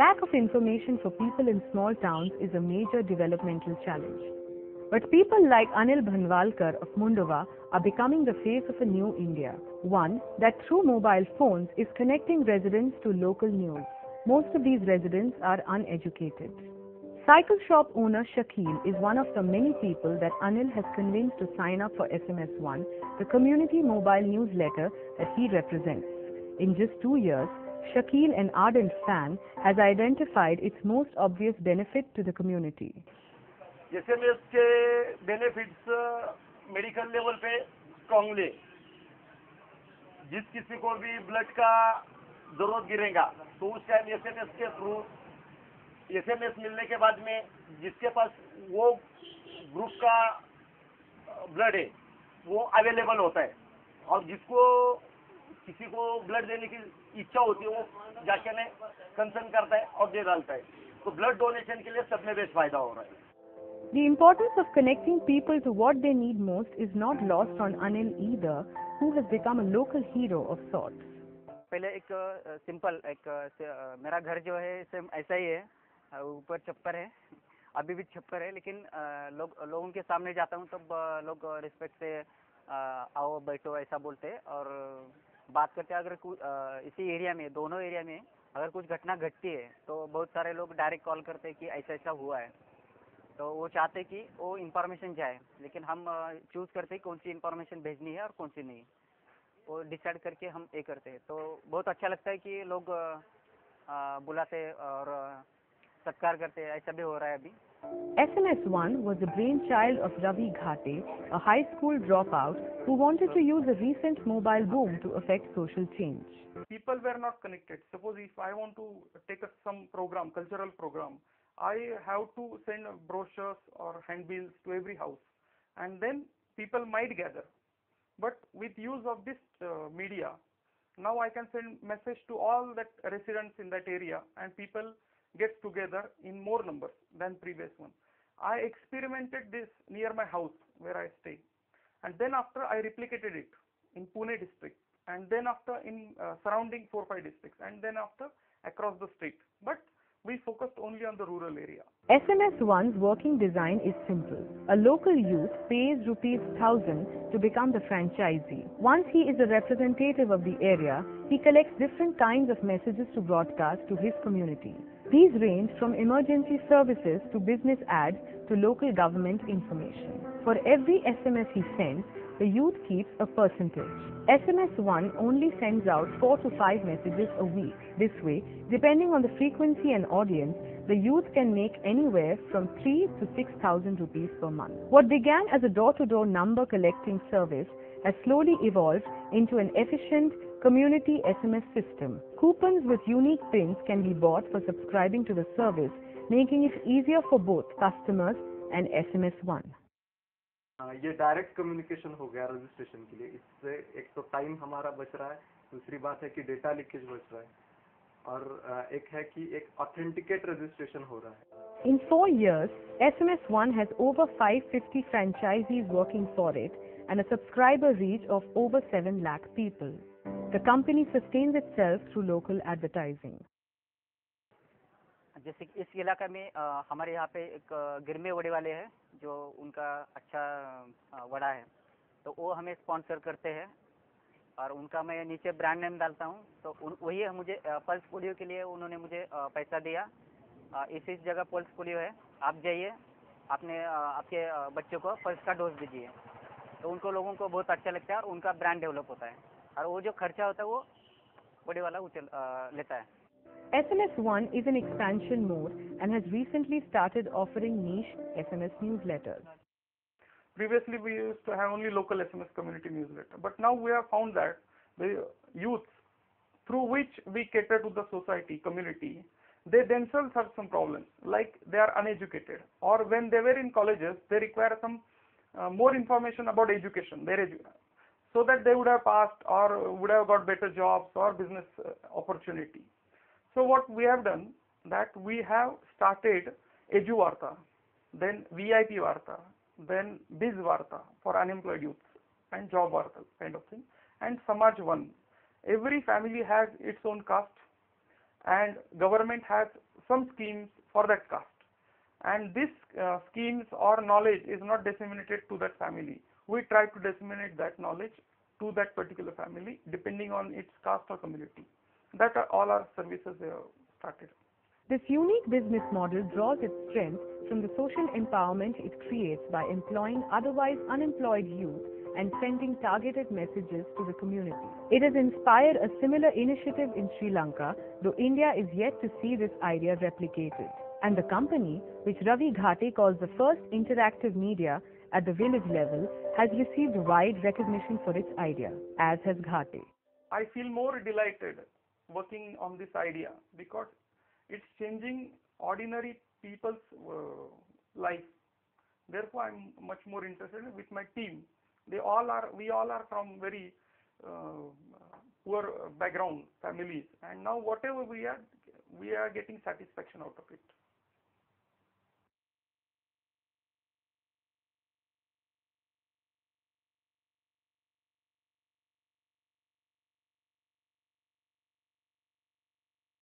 Lack of information for people in small towns is a major developmental challenge. But people like Anil Bhanwalkar of Mundova are becoming the face of a new India. One that through mobile phones is connecting residents to local news. Most of these residents are uneducated. Cycle shop owner Shakil is one of the many people that Anil has convinced to sign up for SMS1, the community mobile newsletter that he represents. In just 2 years, Shakil, an ardent fan, has identified its most obvious benefit to the community. SMS के benefits medical level पे strongly, जिस किसी को भी blood का जरूरत गिरेगा तो उस टाइम SMS के थ्रू SMS मिलने के बाद में जिसके पास वो ग्रुप का ब्लड है वो अवेलेबल होता है, और जिसको किसी को ब्लड देने की इच्छा होती है वो जाके ने कंसर्न करता है और दे डालता है। तो ब्लड डोनेशन के लिए सब में बेस्ट फायदा हो रहा है। The importance of connecting people to what they need most is not lost on Anil either, who has become a local hero of sorts. पहले एक सिंपल मेरा घर जो है ऐसा ही है, ऊपर छप्पर है, अभी भी छप्पर है, लेकिन लोगों के सामने जाता हूँ तब लोग रिस्पेक्ट से आओ बैठो ऐसा बोलते हैं और बात करते हैं। अगर इसी एरिया में, दोनों एरिया में अगर कुछ घटना घटती है तो बहुत सारे लोग डायरेक्ट कॉल करते हैं कि ऐसा ऐसा हुआ है, तो वो चाहते कि वो इन्फॉर्मेशन जाए, लेकिन हम चूज़ करते हैं कौन सी इन्फॉर्मेशन भेजनी है और कौन सी नहीं, वो डिसाइड करके हम ये करते हैं। तो बहुत अच्छा लगता है कि लोग बुलाते और सत्कार करते हैं, ऐसा भी हो रहा है अभी। SMS1 was the brainchild of Ravi Ghate, a high school dropout who wanted to use the recent mobile boom to affect social change. People were not connected. Suppose if I want to take some program, cultural program, I have to send brochures or handbills to every house, and then people might gather. But with use of this media, now I can send message to all that residents in that area, and people get together in more numbers than previous one. I experimented this near my house where I stay, and then after I replicated it in Pune district, and then after in surrounding 4-5 districts, and then after across the state. But we focused only on the rural area. SMS1's working design is simple. A local youth pays ₹1,000 to become the franchisee. Once he is a representative of the area, he collects different kinds of messages to broadcast to his community. These range from emergency services to business ads to local government information. For every SMS he sends, the youth keeps a percentage. SMS1 only sends out 4 to 5 messages a week. This way, depending on the frequency and audience, the youth can make anywhere from 3 to 6,000 rupees per month. What began as a door-to-door number collecting service has slowly evolved into an efficient community SMS system. Coupons with unique pins can be bought for subscribing to the service, making it easier for both customers and SMS1. ये direct communication हो गया registration के लिए। इससे एक तो time हमारा बच रहा है, दूसरी बात है कि डेटा लीकेज बच रहा है, और एक है कि एक ऑथेंटिकेट रजिस्ट्रेशन हो रहा है। In 4 years, SMS1 has over 550 franchisees working for it and a subscriber reach of over 7 lakh people. The company sustains itself through local advertising. जैसे कि इस इलाका में हमारे यहाँ पे एक गिरमे वड़े वाले हैं जो उनका अच्छा वड़ा है, तो वो हमें स्पॉन्सर करते हैं और उनका मैं नीचे ब्रांड नेम डालता हूँ। तो वही मुझे पल्स पोलियो के लिए उन्होंने मुझे पैसा दिया। इस जगह पल्स पोलियो है, आप जाइए, आपके बच्चों को पल्स का डोज दीजिए। तो उनको लोगों को बहुत अच्छा लगता है और उनका ब्रांड डेवलप होता है, और वो जो खर्चा होता है वो बड़े वाला लेता है। SMS1 is in expansion mode and has recently started offering niche SMS newsletters. Previously, we used to have only local SMS community newsletter, but now we have found that the youth through which we cater to the society, community, they themselves have some problems, like they are uneducated, or when they were in colleges, they require some more information about education, so that they would have passed or would have got better jobs or business opportunity. So what we have done, that we have started Edu Varta, then VIP Varta, then Biz Varta for unemployed youths, and Job Varta kind of thing, and Samaj One. Every family has its own caste, and government has some schemes for that caste, and this schemes or knowledge is not disseminated to that family. We try to disseminate that knowledge to that particular family depending on its caste or community. That are all our services they have started. This unique business model draws its strength from the social empowerment it creates by employing otherwise unemployed youth and sending targeted messages to the community. It has inspired a similar initiative in Sri Lanka, though India is yet to see this idea replicated. And the company, which Ravi Ghate calls the first interactive media at the village level, has received wide recognition for its idea, as has Ghate. I feel more delighted working on this idea because it's changing ordinary people's life. Therefore, I'm much more interested with my team. We all are from very poor background families, and now whatever we are getting satisfaction out of it.